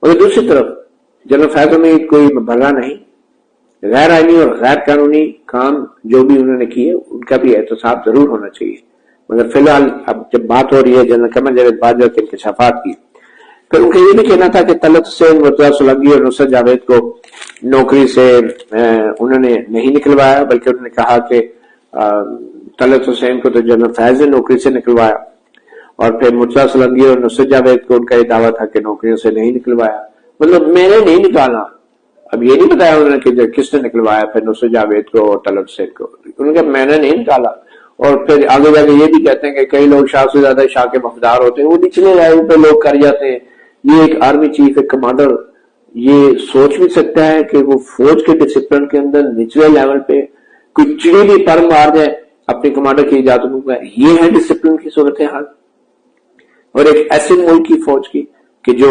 और दूसरी तरफ जनरल फैजल में कोई भला नहीं, गैर आईनी और गैर कानूनी काम जो भी उन्होंने किए उनका भी एहतसाब जरूर होना चाहिए। मगर फिलहाल अब जब बात हो रही है जनरल कमर जावेद बाजवा के इंकशाफात की, फिर उनका ये भी कहना था कि तलत हुसैन, मुर्तजा सोलंकी और नुसरत जावेद को नौकरी से उन्होंने नहीं निकलवाया, बल्कि उन्होंने कहा कि तलत हुसैन को तो जनरल फैज ने नौकरी से निकलवाया और फिर मुर्तजा सोलंकी और नुसरत जावेद को उनका ये दावा था कि नौकरियों से नहीं निकलवाया, मतलब मैंने नहीं निकाला। अब ये नहीं बताया उन्होंने कि किसने निकलवाया फिर नुसरत जावेद को और तलत हुसैन को, उन्होंने कहा मैंने नहीं निकाला। और फिर आगे जाके ये भी कहते हैं कि कई लोग शाह से ज्यादा शाह के वफादार होते हैं, वो निचले लेवल पे लोग कर जाते हैं। ये एक आर्मी चीफ, एक कमांडर ये सोच भी सकता है कि वो फौज के डिसिप्लिन के अंदर निचले लेवल पे कोई चिड़ी भी पर मार जाए अपने कमांडर की इजाजत में, ये है डिसिप्लिन की सूरत हाल। और एक ऐसे मुल्क की फौज की कि जो